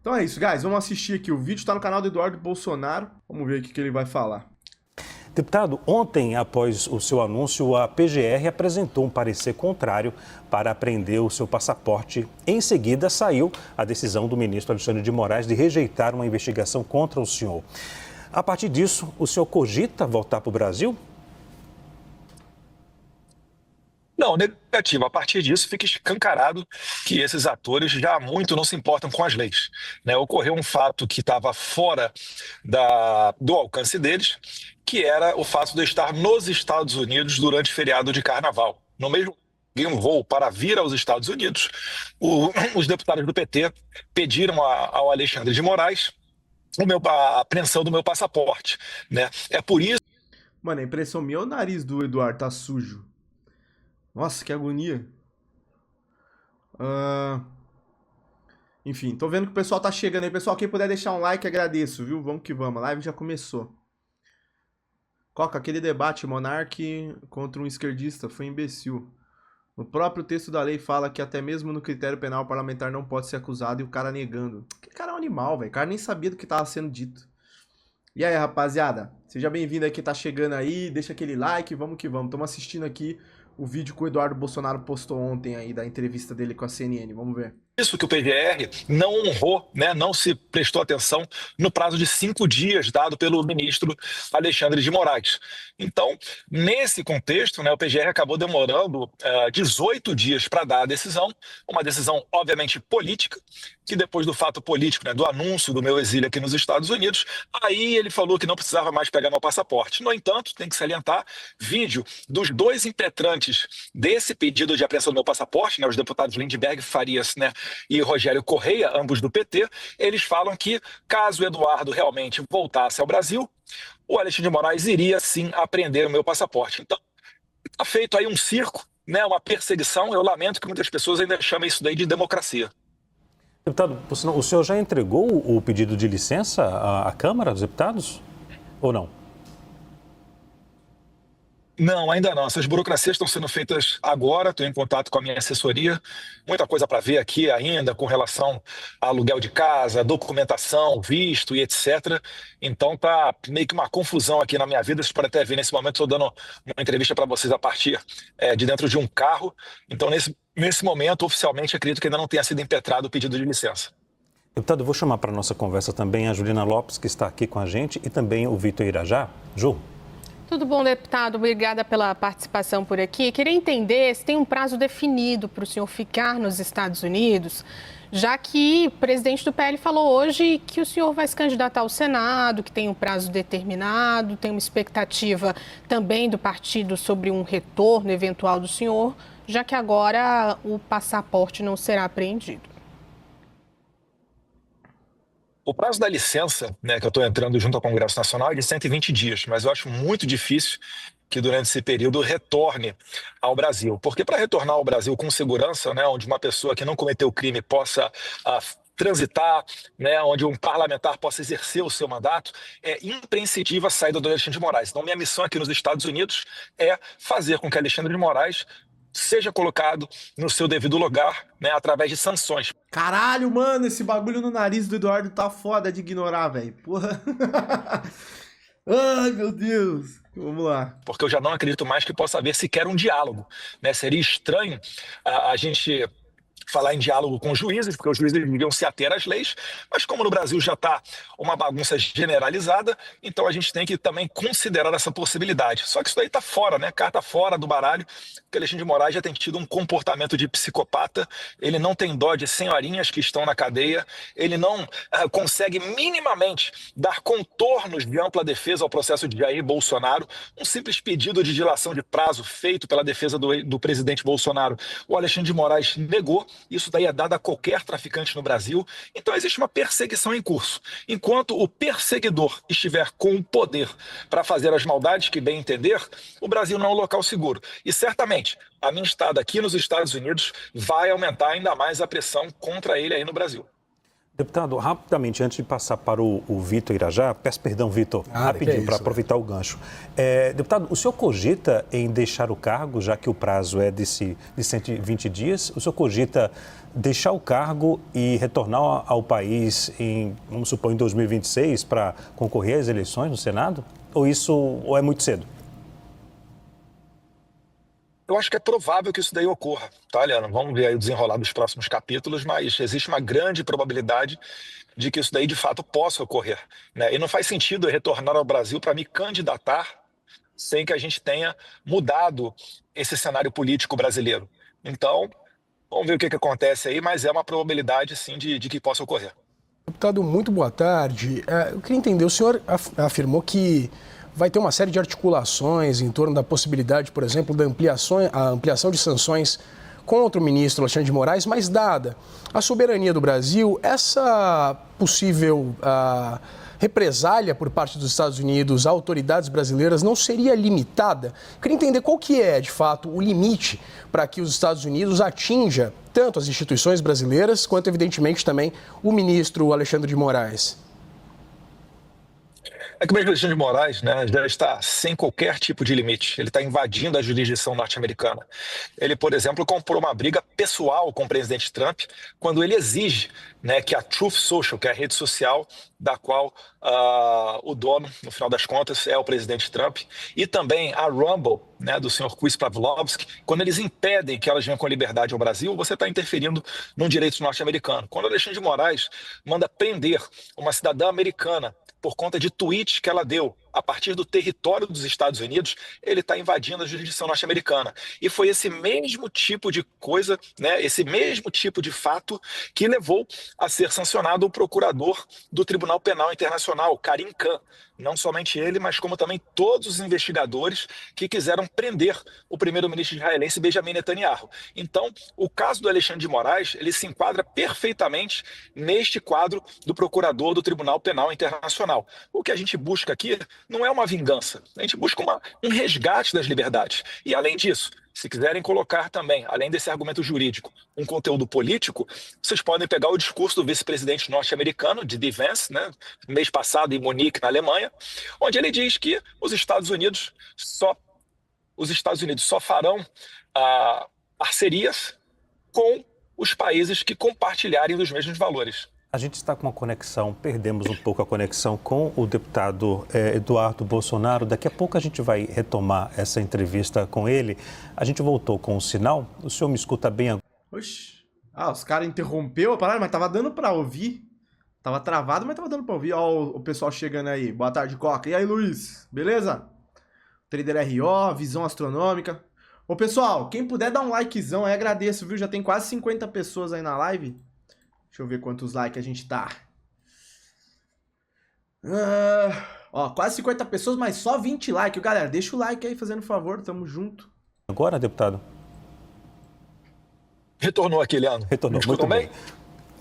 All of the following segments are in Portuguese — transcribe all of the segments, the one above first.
Então é isso, guys. Vamos assistir aqui. O vídeo está no canal do Eduardo Bolsonaro. Vamos ver o que ele vai falar. Deputado, ontem, após o seu anúncio, a PGR apresentou um parecer contrário para apreender o seu passaporte. Em seguida, saiu a decisão do ministro Alexandre de Moraes de rejeitar uma investigação contra o senhor. A partir disso, o senhor cogita voltar para o Brasil? Não, negativo. A partir disso, fica escancarado que esses atores já há muito não se importam com as leis, né? Ocorreu um fato que estava fora do alcance deles, que era o fato de eu estar nos Estados Unidos durante o feriado de Carnaval. No mesmo em um voo para vir aos Estados Unidos, os deputados do PT pediram ao Alexandre de Moraes a apreensão do meu passaporte, né? É por isso... Mano, a impressão minha é o nariz do Eduardo tá sujo. Nossa, que agonia. Enfim, tô vendo que o pessoal tá chegando aí. Pessoal, quem puder deixar um like, agradeço, viu? Vamos que vamos. A live já começou. Coca, aquele debate Monark contra um esquerdista foi imbecil. No próprio texto da lei fala que até mesmo no critério penal o parlamentar não pode ser acusado e o cara negando. Que cara é um animal, velho. O cara nem sabia do que tava sendo dito. E aí, rapaziada? Seja bem-vindo aí que tá chegando aí. Deixa aquele like, vamos que vamos. Estamos assistindo aqui o vídeo que o Eduardo Bolsonaro postou ontem aí da entrevista dele com a CNN. Vamos ver. Isso que o PGR não honrou, né, não se prestou atenção no prazo de 5 dias dado pelo ministro Alexandre de Moraes. Então, nesse contexto, né, o PGR acabou demorando 18 dias para dar a decisão, uma decisão obviamente política, que depois do fato político, né, do anúncio do meu exílio aqui nos Estados Unidos, aí ele falou que não precisava mais pegar meu passaporte. No entanto, tem que salientar, vídeo dos 2 impetrantes desse pedido de apreensão do meu passaporte, né, os deputados Lindbergh Farias, né, e Rogério Correia, ambos do PT, eles falam que caso o Eduardo realmente voltasse ao Brasil, o Alexandre de Moraes iria sim apreender o meu passaporte. Então, está feito aí um circo, né, uma perseguição. Eu lamento que muitas pessoas ainda chamem isso daí de democracia. Deputado, o senhor já entregou o pedido de licença à Câmara dos Deputados ou não? Não, ainda não. Essas burocracias estão sendo feitas agora. Estou em contato com a minha assessoria. Muita coisa para ver aqui ainda com relação a aluguel de casa, documentação, visto e etc. Então tá meio que uma confusão aqui na minha vida. Vocês podem até ver nesse momento, estou dando uma entrevista para vocês a partir de dentro de um carro. Então nesse momento, oficialmente, acredito que ainda não tenha sido impetrado o pedido de licença. Deputado, eu vou chamar para a nossa conversa também a Juliana Lopes, que está aqui com a gente, e também o Vitor Irajá. Ju. Tudo bom, deputado? Obrigada pela participação por aqui. Queria entender se tem um prazo definido para o senhor ficar nos Estados Unidos, já que o presidente do PL falou hoje que o senhor vai se candidatar ao Senado, que tem um prazo determinado, tem uma expectativa também do partido sobre um retorno eventual do senhor, já que agora o passaporte não será apreendido. O prazo da licença, né, que eu estou entrando junto ao Congresso Nacional, é de 120 dias, mas eu acho muito difícil que durante esse período retorne ao Brasil. Porque para retornar ao Brasil com segurança, né, onde uma pessoa que não cometeu crime possa transitar, né, onde um parlamentar possa exercer o seu mandato, é imprescindível a saída do Alexandre de Moraes. Então, minha missão aqui nos Estados Unidos é fazer com que Alexandre de Moraes seja colocado no seu devido lugar, né, através de sanções. Caralho, mano, esse bagulho no nariz do Eduardo tá foda de ignorar, velho. Porra. Ai, meu Deus. Vamos lá. Porque eu já não acredito mais que possa haver sequer um diálogo, né? Seria estranho a gente falar em diálogo com os juízes, porque os juízes deviam se ater às leis, mas como no Brasil já está uma bagunça generalizada, então a gente tem que também considerar essa possibilidade. Só que isso daí está fora, né? Carta fora do baralho, porque Alexandre de Moraes já tem tido um comportamento de psicopata, ele não tem dó de senhorinhas que estão na cadeia, ele não consegue minimamente dar contornos de ampla defesa ao processo de Jair Bolsonaro, um simples pedido de dilação de prazo feito pela defesa do presidente Bolsonaro, o Alexandre de Moraes negou. Isso daí é dado a qualquer traficante no Brasil. Então existe uma perseguição em curso. Enquanto o perseguidor estiver com o poder para fazer as maldades que bem entender, o Brasil não é um local seguro. E certamente a minha estada aqui nos Estados Unidos vai aumentar ainda mais a pressão contra ele aí no Brasil. Deputado, rapidamente, antes de passar para o Vitor Irajá, peço perdão, Vitor, rapidinho, para aproveitar o gancho. Deputado, o senhor cogita em deixar o cargo, já que o prazo é de 120 dias? O senhor cogita deixar o cargo e retornar ao país vamos supor, em 2026 para concorrer às eleições no Senado? Ou é muito cedo? Eu acho que é provável que isso daí ocorra, tá, Leandro? Vamos ver aí o desenrolar dos próximos capítulos, mas existe uma grande probabilidade de que isso daí de fato possa ocorrer, né? E não faz sentido eu retornar ao Brasil para me candidatar sem que a gente tenha mudado esse cenário político brasileiro. Então, vamos ver o que acontece aí, mas é uma probabilidade, sim, de que possa ocorrer. Deputado, muito boa tarde. Eu queria entender, o senhor afirmou que vai ter uma série de articulações em torno da possibilidade, por exemplo, da ampliação de sanções contra o ministro Alexandre de Moraes, mas dada a soberania do Brasil, essa possível represália por parte dos Estados Unidos a autoridades brasileiras não seria limitada? Eu queria entender qual que é, de fato, o limite para que os Estados Unidos atinja tanto as instituições brasileiras quanto, evidentemente, também o ministro Alexandre de Moraes. É que o ministro Alexandre de Moraes, né, já está sem qualquer tipo de limite. Ele está invadindo a jurisdição norte-americana. Ele, por exemplo, comprou uma briga pessoal com o presidente Trump quando ele exige, né, que a Truth Social, que é a rede social da qual o dono, no final das contas, é o presidente Trump, e também a Rumble, né, do senhor Chris Pavlovski, quando eles impedem que elas venham com liberdade ao Brasil, você está interferindo no direito norte-americano. Quando o Alexandre de Moraes manda prender uma cidadã americana por conta de tweets que ela deu a partir do território dos Estados Unidos, ele está invadindo a jurisdição norte-americana. E foi esse mesmo tipo de coisa, né, esse mesmo tipo de fato que levou a ser sancionado o procurador do Tribunal Penal Internacional, Karim Khan. Não somente ele, mas como também todos os investigadores que quiseram prender o primeiro-ministro israelense Benjamin Netanyahu. Então, o caso do Alexandre de Moraes, ele se enquadra perfeitamente neste quadro do procurador do Tribunal Penal Internacional. O que a gente busca aqui não é uma vingança, a gente busca um resgate das liberdades. E, além disso, se quiserem colocar também, além desse argumento jurídico, um conteúdo político, vocês podem pegar o discurso do vice-presidente norte-americano, D.D. Vance, né, mês passado em Munique, na Alemanha, onde ele diz que os Estados Unidos só farão parcerias com os países que compartilharem dos mesmos valores. A gente está com uma conexão, perdemos um pouco a conexão com o deputado Eduardo Bolsonaro. Daqui a pouco a gente vai retomar essa entrevista com ele. A gente voltou com o sinal. O senhor me escuta bem agora? Oxi. Os caras interrompeu a parada, mas tava dando pra ouvir. Tava travado, mas tava dando pra ouvir. Ó o pessoal chegando aí. Boa tarde, Coca. E aí, Luiz? Beleza? Trader RO, Visão Astronômica. Ô, pessoal, quem puder dar um likezão aí, agradeço, viu? Já tem quase 50 pessoas aí na live. Deixa eu ver quantos likes a gente tá. Quase 50 pessoas, mas só 20 likes. Galera, deixa o like aí, fazendo favor, tamo junto. Agora, deputado? Retornou aqui, Leandro. Retornou, muito bem.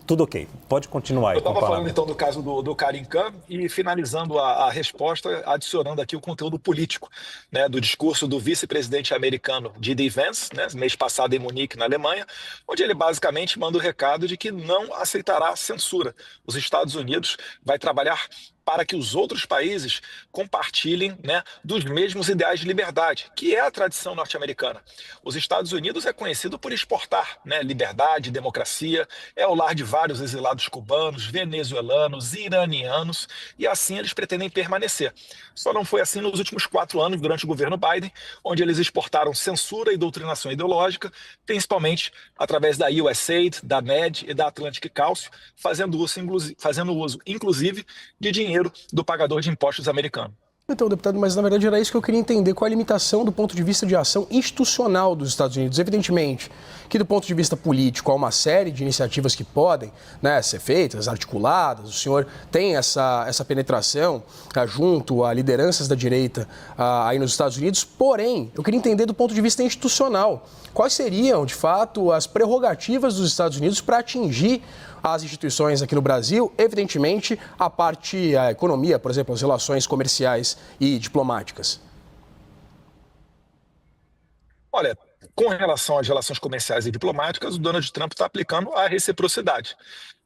Tudo ok, pode continuar aí. Eu estava falando então do caso do Karim Khan e finalizando a resposta, adicionando aqui o conteúdo político, né, do discurso do vice-presidente americano D.D. Vance, né, mês passado em Munique, na Alemanha, onde ele basicamente manda o recado de que não aceitará censura. Os Estados Unidos vai trabalhar para que os outros países compartilhem, né, dos mesmos ideais de liberdade, que é a tradição norte-americana. Os Estados Unidos é conhecido por exportar, né, liberdade, democracia, é o lar de vários exilados cubanos, venezuelanos, iranianos, e assim eles pretendem permanecer. Só não foi assim nos últimos 4 anos, durante o governo Biden, onde eles exportaram censura e doutrinação ideológica, principalmente através da USAID, da NED e da Atlantic Council, fazendo uso, inclusive, de dinheiro do pagador de impostos americano. Então, deputado, mas na verdade era isso que eu queria entender, qual a limitação do ponto de vista de ação institucional dos Estados Unidos. Evidentemente que do ponto de vista político há uma série de iniciativas que podem, né, ser feitas, articuladas, o senhor tem essa penetração junto a lideranças da direita aí nos Estados Unidos, porém, eu queria entender do ponto de vista institucional, quais seriam, de fato, as prerrogativas dos Estados Unidos para atingir as instituições aqui no Brasil, evidentemente a economia, por exemplo, as relações comerciais e diplomáticas. Olha, com relação às relações comerciais e diplomáticas, o Donald Trump está aplicando a reciprocidade,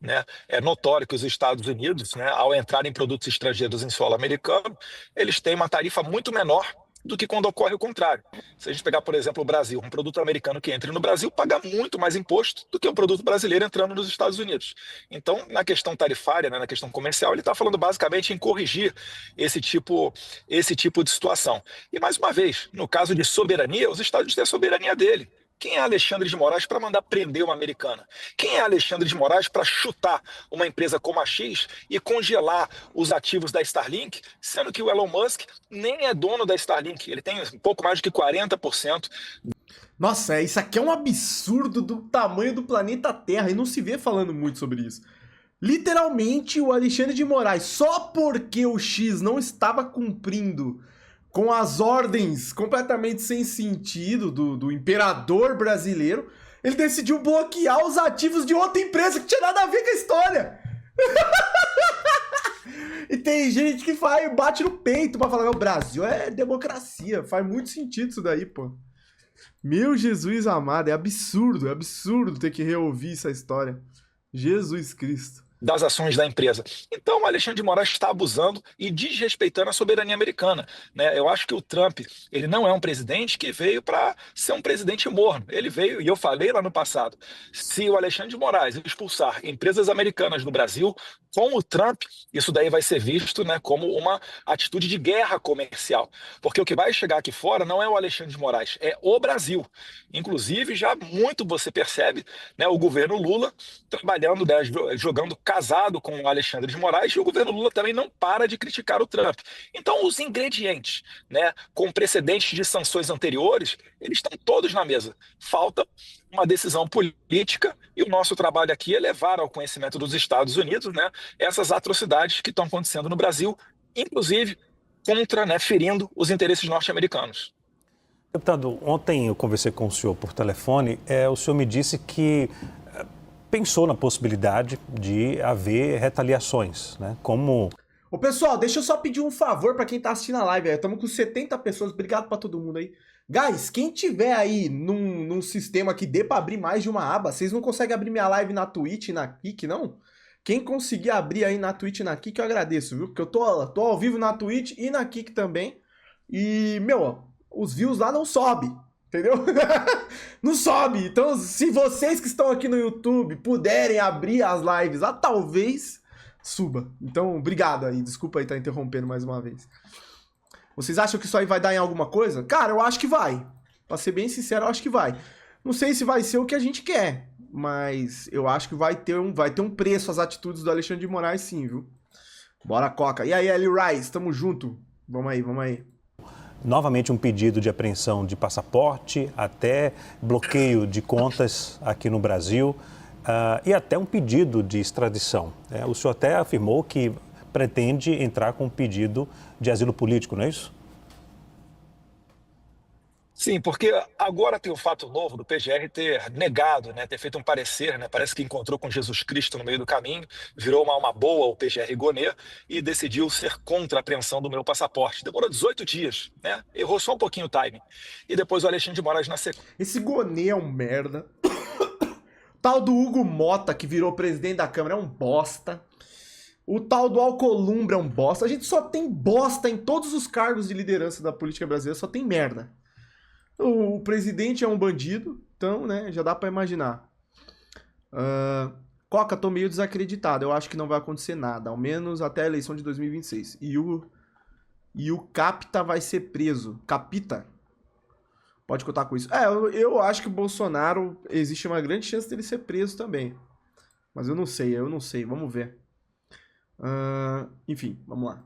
né? É notório que os Estados Unidos, né, ao entrar em produtos estrangeiros em solo americano, eles têm uma tarifa muito menor do que quando ocorre o contrário. Se a gente pegar, por exemplo, o Brasil, um produto americano que entra no Brasil paga muito mais imposto do que um produto brasileiro entrando nos Estados Unidos. Então, na questão tarifária, né, na questão comercial, ele está falando basicamente em corrigir esse tipo de situação. E, mais uma vez, no caso de soberania, os Estados Unidos têm a soberania dele. Quem é Alexandre de Moraes para mandar prender uma americana? Quem é Alexandre de Moraes para chutar uma empresa como a X e congelar os ativos da Starlink, sendo que o Elon Musk nem é dono da Starlink, ele tem um pouco mais do que 40%. Nossa, isso aqui é um absurdo do tamanho do planeta Terra e não se vê falando muito sobre isso. Literalmente, o Alexandre de Moraes, só porque o X não estava cumprindo com as ordens completamente sem sentido do imperador brasileiro, ele decidiu bloquear os ativos de outra empresa que tinha nada a ver com a história. E tem gente que bate no peito pra falar, o Brasil é democracia, faz muito sentido isso daí, pô. Meu Jesus amado, é absurdo ter que reouvir essa história. Jesus Cristo. Das ações da empresa. Então, o Alexandre de Moraes está abusando e desrespeitando a soberania americana, né? Eu acho que o Trump, ele não é um presidente que veio para ser um presidente morno. Ele veio, e eu falei lá no passado, se o Alexandre de Moraes expulsar empresas americanas do Brasil, com o Trump, isso daí vai ser visto, né, como uma atitude de guerra comercial. Porque o que vai chegar aqui fora não é o Alexandre de Moraes, é o Brasil. Inclusive, já muito você percebe, né, o governo Lula trabalhando, né, jogando casado com o Alexandre de Moraes, e o governo Lula também não para de criticar o Trump. Então, os ingredientes, né, com precedentes de sanções anteriores, eles estão todos na mesa. Falta uma decisão política e o nosso trabalho aqui é levar ao conhecimento dos Estados Unidos, né, essas atrocidades que estão acontecendo no Brasil, inclusive contra, né, ferindo os interesses norte-americanos. Deputado, ontem eu conversei com o senhor por telefone, o senhor me disse que pensou na possibilidade de haver retaliações, né? Como... Ô, pessoal, deixa eu só pedir um favor pra quem tá assistindo a live. Estamos com 70 pessoas, obrigado pra todo mundo aí. Guys, quem tiver aí num sistema que dê pra abrir mais de uma aba, vocês não conseguem abrir minha live na Twitch e na Kik, não? Quem conseguir abrir aí na Twitch e na Kik, eu agradeço, viu? Porque eu tô ao vivo na Twitch e na Kik também. E, meu, os views lá não sobem. Entendeu? Não sobe. Então, se vocês que estão aqui no YouTube puderem abrir as lives lá, talvez suba. Então, obrigado aí. Desculpa aí estar interrompendo mais uma vez. Vocês acham que isso aí vai dar em alguma coisa? Cara, eu acho que vai. Pra ser bem sincero, eu acho que vai. Não sei se vai ser o que a gente quer, mas eu acho que vai ter um preço as atitudes do Alexandre de Moraes, sim, viu? Bora, Coca. E aí, Eli Rice, tamo junto. Vamos aí. Novamente um pedido de apreensão de passaporte, até bloqueio de contas aqui no Brasil e até um pedido de extradição. O senhor até afirmou que pretende entrar com um pedido de asilo político, não é isso? Sim, porque agora tem o fato novo do PGR ter negado, né, ter feito um parecer, né, parece que encontrou com Jesus Cristo no meio do caminho, virou uma alma boa o PGR Gonê e decidiu ser contra a apreensão do meu passaporte. Demorou 18 dias, né? Errou só um pouquinho o timing. E depois o Alexandre de Moraes na sequência. Esse Gonê é um merda. Tal do Hugo Mota, que virou presidente da Câmara, é um bosta. O tal do Alcolumbre é um bosta. A gente só tem bosta em todos os cargos de liderança da política brasileira, só tem merda. O presidente é um bandido, então, né, já dá pra imaginar. Coca, tô meio desacreditado. Eu acho que não vai acontecer nada, ao menos até a eleição de 2026. E o Capita vai ser preso. Capita? Pode contar com isso. Eu acho que o Bolsonaro, existe uma grande chance dele ser preso também. Mas eu não sei. Vamos ver. Enfim, vamos lá.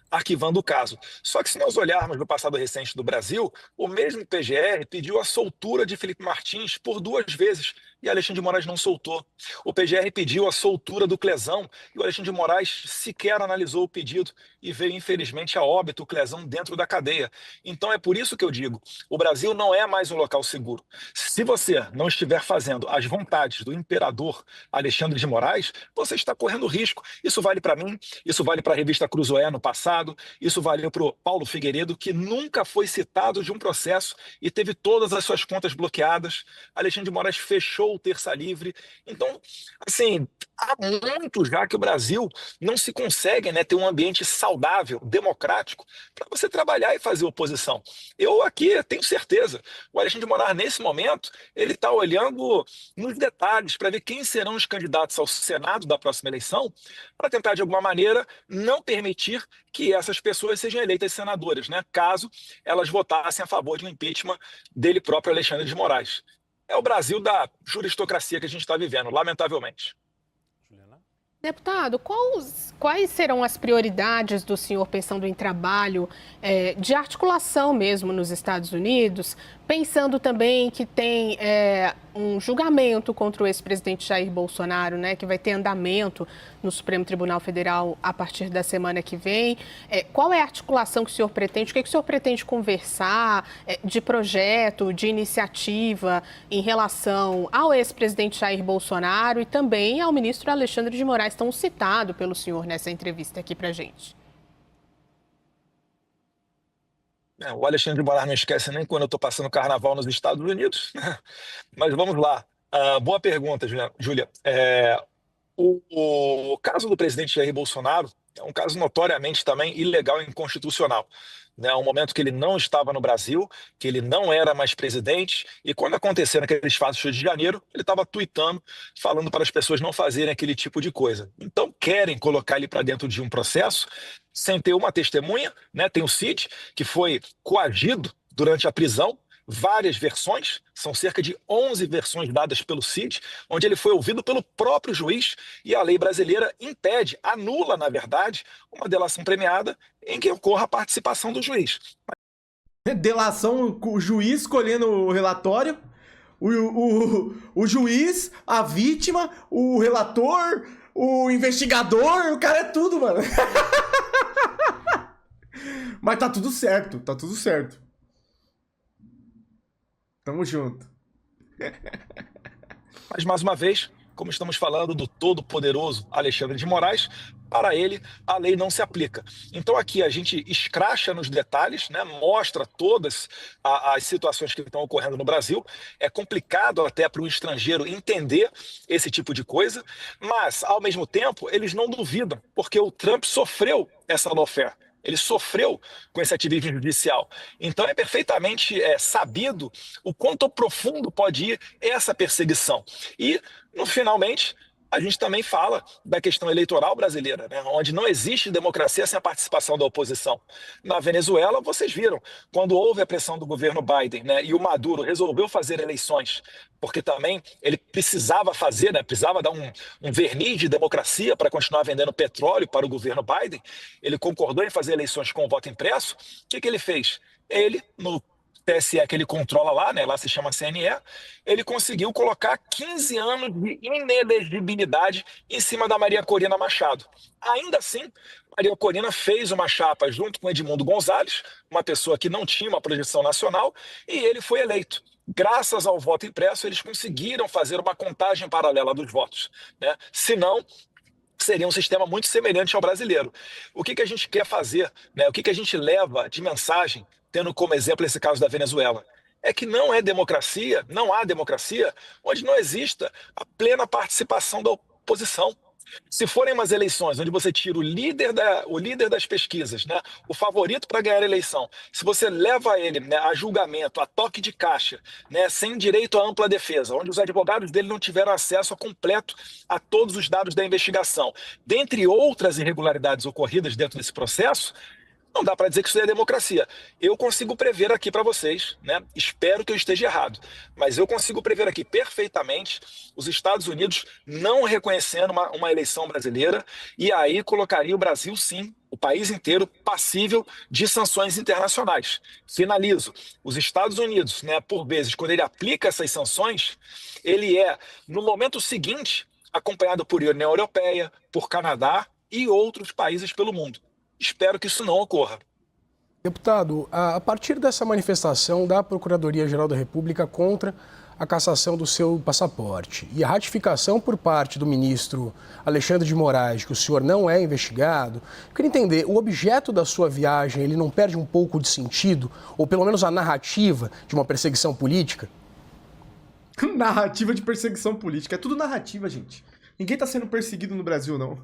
Arquivando o caso. Só que se nós olharmos no passado recente do Brasil, o mesmo PGR pediu a soltura de Felipe Martins por 2 vezes e Alexandre de Moraes não soltou. O PGR pediu a soltura do Clezão e o Alexandre de Moraes sequer analisou o pedido e veio, infelizmente, a óbito o Clezão dentro da cadeia. Então é por isso que eu digo, o Brasil não é mais um local seguro. Se você não estiver fazendo as vontades do imperador Alexandre de Moraes, você está correndo risco. Isso vale para mim, isso vale para a revista Cruzoé no passado, isso valeu para o Paulo Figueiredo, que nunca foi citado de um processo e teve todas as suas contas bloqueadas. Alexandre de Moraes fechou o Terça Livre. Então, assim, há muito já que o Brasil não se consegue, né, ter um ambiente saudável, democrático, para você trabalhar e fazer oposição. Eu aqui tenho certeza, o Alexandre de Moraes, nesse momento, ele está olhando nos detalhes para ver quem serão os candidatos ao Senado da próxima eleição, para tentar, de alguma maneira, não permitir que essas pessoas sejam eleitas senadoras, né, caso elas votassem a favor de um impeachment dele próprio, Alexandre de Moraes. É o Brasil da juristocracia que a gente está vivendo, lamentavelmente. Deputado, quais serão as prioridades do senhor pensando em trabalho de articulação mesmo nos Estados Unidos, pensando também que tem um julgamento contra o ex-presidente Jair Bolsonaro, né, que vai ter andamento no Supremo Tribunal Federal a partir da semana que vem. Qual é a articulação que o senhor pretende? O que o senhor pretende conversar de projeto, de iniciativa em relação ao ex-presidente Jair Bolsonaro e também ao ministro Alexandre de Moraes, tão citado pelo senhor nessa entrevista aqui pra gente? O Alexandre de Moraes não esquece nem quando eu estou passando carnaval nos Estados Unidos. Mas vamos lá. Boa pergunta, Júlia. O caso do presidente Jair Bolsonaro é um caso notoriamente também ilegal e inconstitucional. Né? Um momento que ele não estava no Brasil, que ele não era mais presidente, e quando aconteceram aqueles fatos do Rio de Janeiro, ele estava tuitando, falando para as pessoas não fazerem aquele tipo de coisa. Então querem colocar ele para dentro de um processo sem ter uma testemunha, né? Tem o Cid, que foi coagido durante a prisão, várias versões, são cerca de 11 versões dadas pelo Cid, onde ele foi ouvido pelo próprio juiz e a lei brasileira impede, anula, na verdade, uma delação premiada em que ocorra a participação do juiz. Delação, o juiz escolhendo o relatório, o juiz, a vítima, o relator, o investigador, o cara é tudo, mano. Mas tá tudo certo, tá tudo certo. Tamo junto. Mas, mais uma vez, como estamos falando do todo-poderoso Alexandre de Moraes, para ele a lei não se aplica. Então aqui a gente escracha nos detalhes, né, mostra todas as situações que estão ocorrendo no Brasil. É complicado até para o estrangeiro entender esse tipo de coisa, mas, ao mesmo tempo, eles não duvidam, porque o Trump sofreu essa lawfare. Ele sofreu com esse ativismo judicial. Então é perfeitamente sabido o quanto profundo pode ir essa perseguição. E, finalmente, a gente também fala da questão eleitoral brasileira, né, onde não existe democracia sem a participação da oposição. Na Venezuela, vocês viram, quando houve a pressão do governo Biden, né, e o Maduro resolveu fazer eleições, porque também ele precisava fazer, né, precisava dar um verniz de democracia para continuar vendendo petróleo para o governo Biden, ele concordou em fazer eleições com o voto impresso. O que ele fez? Ele, no TSE que ele controla lá, né, lá se chama CNE, ele conseguiu colocar 15 anos de inelegibilidade em cima da Maria Corina Machado. Ainda assim, Maria Corina fez uma chapa junto com Edmundo Gonzalez, uma pessoa que não tinha uma projeção nacional, e ele foi eleito. Graças ao voto impresso, eles conseguiram fazer uma contagem paralela dos votos, né? Senão, seria um sistema muito semelhante ao brasileiro. O que a gente quer fazer, né? O que a gente leva de mensagem, tendo como exemplo esse caso da Venezuela? É que não é democracia, não há democracia onde não exista a plena participação da oposição. Se forem umas eleições onde você tira o líder das pesquisas, né, o favorito para ganhar a eleição, se você leva ele, né, a julgamento, a toque de caixa, né, sem direito à ampla defesa, onde os advogados dele não tiveram acesso completo a todos os dados da investigação, dentre outras irregularidades ocorridas dentro desse processo, Não dá para dizer que isso é democracia. Eu consigo prever aqui para vocês, né? Espero que eu esteja errado, mas eu consigo prever aqui perfeitamente os Estados Unidos não reconhecendo uma eleição brasileira, e aí colocaria o Brasil, sim, o país inteiro, passível de sanções internacionais. Finalizo. Os Estados Unidos, né, por vezes, quando ele aplica essas sanções, ele é, no momento seguinte, acompanhado por União Europeia, por Canadá e outros países pelo mundo. Espero que isso não ocorra. Deputado, a partir dessa manifestação da Procuradoria-Geral da República contra a cassação do seu passaporte e a ratificação por parte do ministro Alexandre de Moraes que o senhor não é investigado, eu queria entender, o objeto da sua viagem, ele não perde um pouco de sentido, ou pelo menos a narrativa de uma perseguição política? Narrativa de perseguição política. É tudo narrativa, gente. Ninguém tá sendo perseguido no Brasil, não.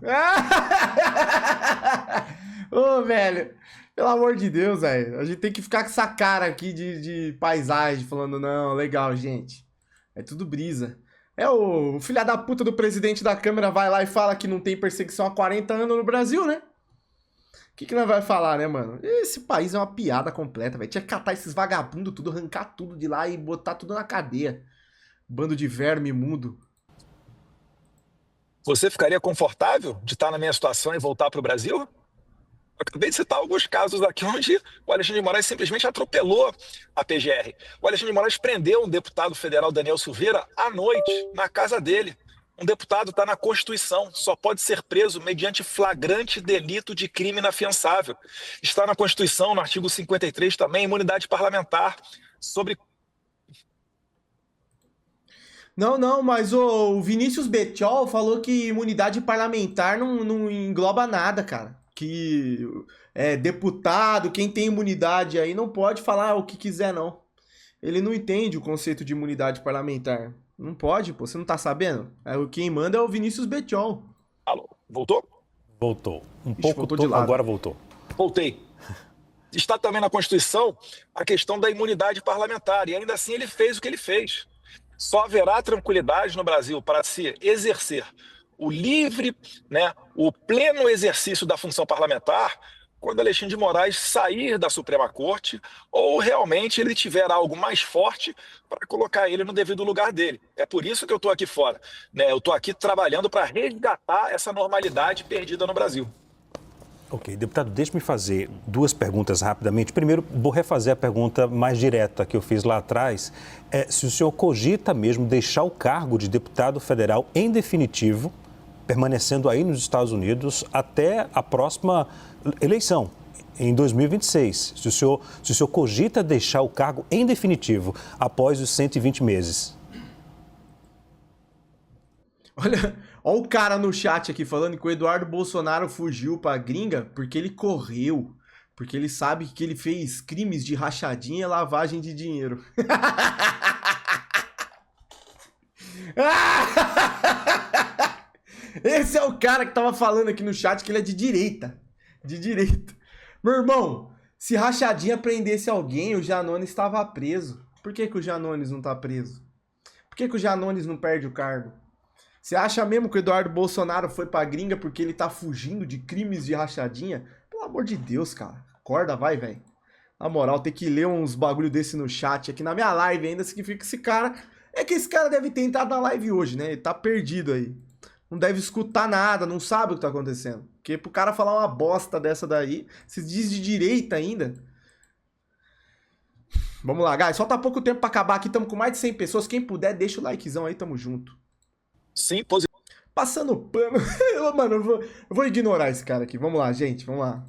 Ô, velho. Pelo amor de Deus, velho. A gente tem que ficar com essa cara aqui de paisagem, falando, não, legal, gente. É tudo brisa. É o filho da puta do presidente da Câmara vai lá e fala que não tem perseguição há 40 anos no Brasil, né? O que nós vai falar, né, mano? Esse país é uma piada completa, velho. Tinha que catar esses vagabundos tudo, arrancar tudo de lá e botar tudo na cadeia. Bando de verme imundo. Você ficaria confortável de estar na minha situação e voltar para o Brasil? Eu acabei de citar alguns casos aqui onde o Alexandre de Moraes simplesmente atropelou a PGR. O Alexandre de Moraes prendeu um deputado federal, Daniel Silveira, à noite, na casa dele. Um deputado está na Constituição, só pode ser preso mediante flagrante delito de crime inafiançável. Está na Constituição, no artigo 53 também, imunidade parlamentar, sobre... Não, mas o Vinícius Bettiol falou que imunidade parlamentar não engloba nada, cara. Que deputado, quem tem imunidade aí não pode falar o que quiser, não. Ele não entende o conceito de imunidade parlamentar. Não pode, pô, você não tá sabendo? Quem manda é o Vinícius Bettiol. Alô, voltou? Voltou. Voltou de lado. Agora voltou. Voltei. Está também na Constituição a questão da imunidade parlamentar, e ainda assim ele fez o que ele fez. Só haverá tranquilidade no Brasil para se exercer o livre, né, o pleno exercício da função parlamentar quando Alexandre de Moraes sair da Suprema Corte ou realmente ele tiver algo mais forte para colocar ele no devido lugar dele. É por isso que eu estou aqui fora, né? Eu estou aqui trabalhando para resgatar essa normalidade perdida no Brasil. Ok, deputado, deixe-me fazer duas perguntas rapidamente. Primeiro, vou refazer a pergunta mais direta que eu fiz lá atrás. Se o senhor cogita mesmo deixar o cargo de deputado federal em definitivo, permanecendo aí nos Estados Unidos até a próxima eleição, em 2026. Se o senhor cogita deixar o cargo em definitivo após os 120 meses. Olha o cara no chat aqui falando que o Eduardo Bolsonaro fugiu pra gringa porque ele correu. Porque ele sabe que ele fez crimes de rachadinha e lavagem de dinheiro. Esse é o cara que tava falando aqui no chat que ele é de direita. De direita. Meu irmão, se rachadinha prendesse alguém, o Janones estava preso. Por que o Janones não tá preso? Por que o Janones não perde o cargo? Você acha mesmo que o Eduardo Bolsonaro foi pra gringa porque ele tá fugindo de crimes de rachadinha? Pelo amor de Deus, cara. Acorda, vai, velho. Na moral, ter que ler uns bagulho desse no chat aqui na minha live ainda significa que esse cara... É que esse cara deve ter entrado na live hoje, né? Ele tá perdido aí. Não deve escutar nada, não sabe o que tá acontecendo. Porque pro cara falar uma bosta dessa daí, se diz de direita ainda... Vamos lá, guys. Só tá pouco tempo pra acabar aqui. Tamo com mais de 100 pessoas. Quem puder, deixa o likezão aí. Tamo junto. Sim, positivo. Passando pano. Mano, eu vou ignorar esse cara aqui. Vamos lá, gente. Vamos lá.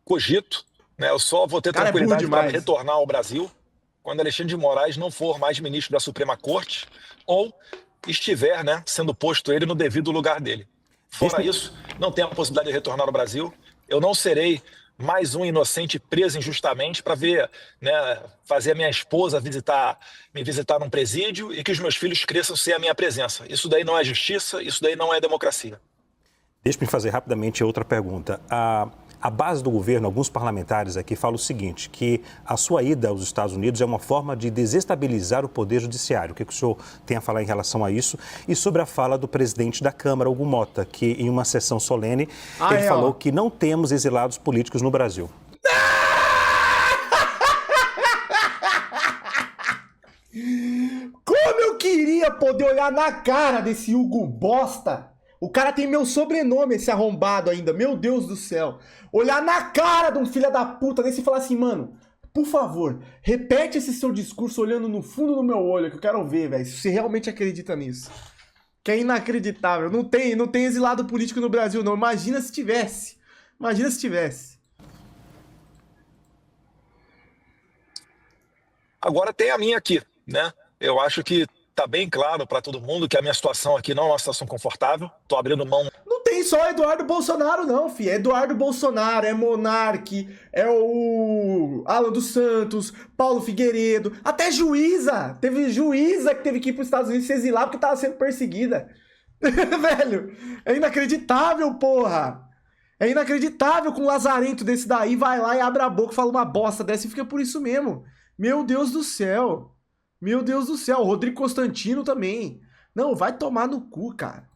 Cogito, né? Eu só vou ter tranquilidade para retornar ao Brasil quando Alexandre de Moraes não for mais ministro da Suprema Corte ou estiver, né, sendo posto ele no devido lugar dele. Fora isso, não tenho a possibilidade de retornar ao Brasil. Eu não serei mais um inocente preso injustamente para ver, né, fazer a minha esposa me visitar num presídio e que os meus filhos cresçam sem a minha presença. Isso daí não é justiça, isso daí não é democracia. Deixe-me fazer rapidamente outra pergunta. A base do governo, alguns parlamentares aqui falam o seguinte, que a sua ida aos Estados Unidos é uma forma de desestabilizar o poder judiciário. O que o senhor tem a falar em relação a isso? E sobre a fala do presidente da Câmara, Hugo Mota, que em uma sessão solene, ele falou que não temos exilados políticos no Brasil. Como eu queria poder olhar na cara desse Hugo Bosta. O cara tem meu sobrenome, esse arrombado ainda. Meu Deus do céu. Olhar na cara de um filho da puta desse e falar assim, mano, por favor, repete esse seu discurso olhando no fundo do meu olho, que eu quero ver, velho, se você realmente acredita nisso. Que é inacreditável. Não tem exilado político no Brasil, não. Imagina se tivesse. Imagina se tivesse. Agora tem a minha aqui, né? Eu acho que tá bem claro para todo mundo que a minha situação aqui não é uma situação confortável. Tô abrindo mão. Não tem só Eduardo Bolsonaro, não, fi. É Eduardo Bolsonaro, é Monark, é o Alan dos Santos, Paulo Figueiredo, até juíza. Teve juíza que teve que ir para os Estados Unidos se exilar porque tava sendo perseguida. Velho, é inacreditável, porra. É inacreditável que um lazarento desse daí vai lá e abre a boca, fala uma bosta dessa e fica por isso mesmo. Meu Deus do céu. Meu Deus do céu. O Rodrigo Constantino também. Não, vai tomar no cu, cara.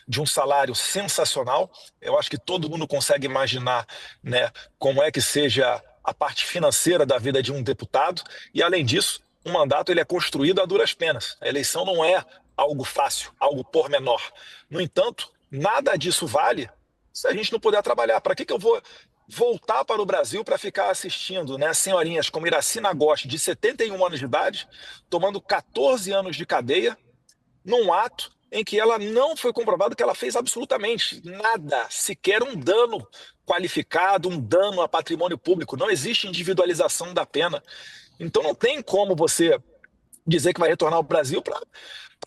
De um salário sensacional. Eu acho que todo mundo consegue imaginar, né, como é que seja a parte financeira da vida de um deputado. E, além disso, um mandato ele é construído a duras penas. A eleição não é algo fácil, algo pormenor. No entanto, nada disso vale se a gente não puder trabalhar. Para que eu vou voltar para o Brasil para ficar assistindo, né, senhorinhas como Iraci Nagoshi, de 71 anos de idade, tomando 14 anos de cadeia, num ato em que ela não foi comprovado que ela fez absolutamente nada, sequer um dano qualificado, um dano a patrimônio público. Não existe individualização da pena. Então não tem como você dizer que vai retornar ao Brasil para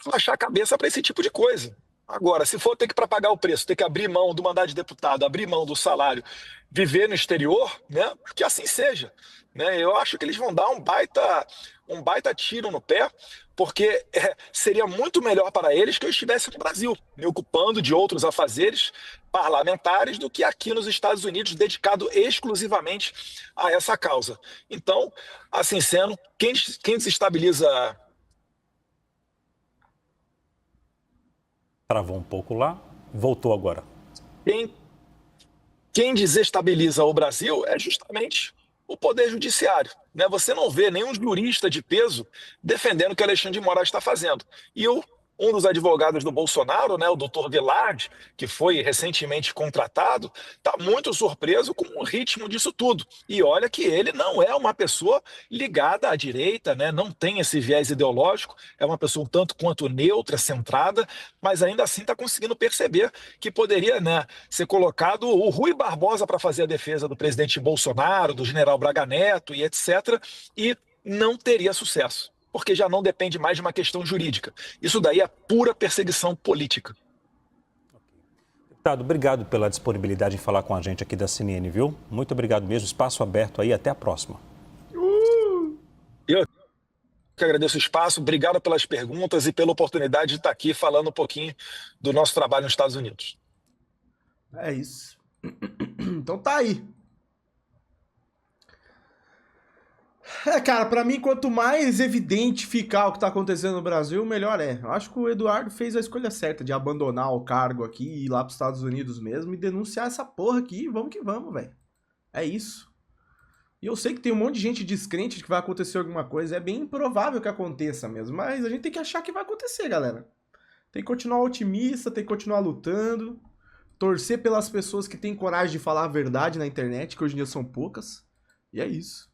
baixar a cabeça para esse tipo de coisa. Agora, se for ter que para pagar o preço, ter que abrir mão do mandato de deputado, abrir mão do salário, viver no exterior, né, que assim seja. Né? Eu acho que eles vão dar um baita tiro no pé, porque seria muito melhor para eles que eu estivesse no Brasil, me ocupando de outros afazeres parlamentares do que aqui nos Estados Unidos, dedicado exclusivamente a essa causa. Então, assim sendo, quem desestabiliza... Travou um pouco lá, voltou agora. Quem desestabiliza o Brasil é justamente o Poder Judiciário. Né? Você não vê nenhum jurista de peso defendendo o que Alexandre de Moraes está fazendo. E um dos advogados do Bolsonaro, né, o doutor Velarde, que foi recentemente contratado, está muito surpreso com o ritmo disso tudo. E olha que ele não é uma pessoa ligada à direita, né, não tem esse viés ideológico, é uma pessoa um tanto quanto neutra, centrada, mas ainda assim está conseguindo perceber que poderia, né, ser colocado o Rui Barbosa para fazer a defesa do presidente Bolsonaro, do general Braga Neto e etc., e não teria sucesso, porque já não depende mais de uma questão jurídica. Isso daí é pura perseguição política. Deputado, obrigado pela disponibilidade em falar com a gente aqui da CNN, viu? Muito obrigado mesmo, espaço aberto aí, até a próxima. Eu que agradeço o espaço, obrigado pelas perguntas e pela oportunidade de estar aqui falando um pouquinho do nosso trabalho nos Estados Unidos. É isso. Então tá aí. Cara, pra mim, quanto mais evidente ficar o que tá acontecendo no Brasil, melhor é. Eu acho que o Eduardo fez a escolha certa de abandonar o cargo aqui e ir lá pros Estados Unidos mesmo e denunciar essa porra aqui. Vamos que vamos, velho. É isso. E eu sei que tem um monte de gente descrente de que vai acontecer alguma coisa. É bem improvável que aconteça mesmo. Mas a gente tem que achar que vai acontecer, galera. Tem que continuar otimista, tem que continuar lutando. Torcer pelas pessoas que têm coragem de falar a verdade na internet, que hoje em dia são poucas. E é isso.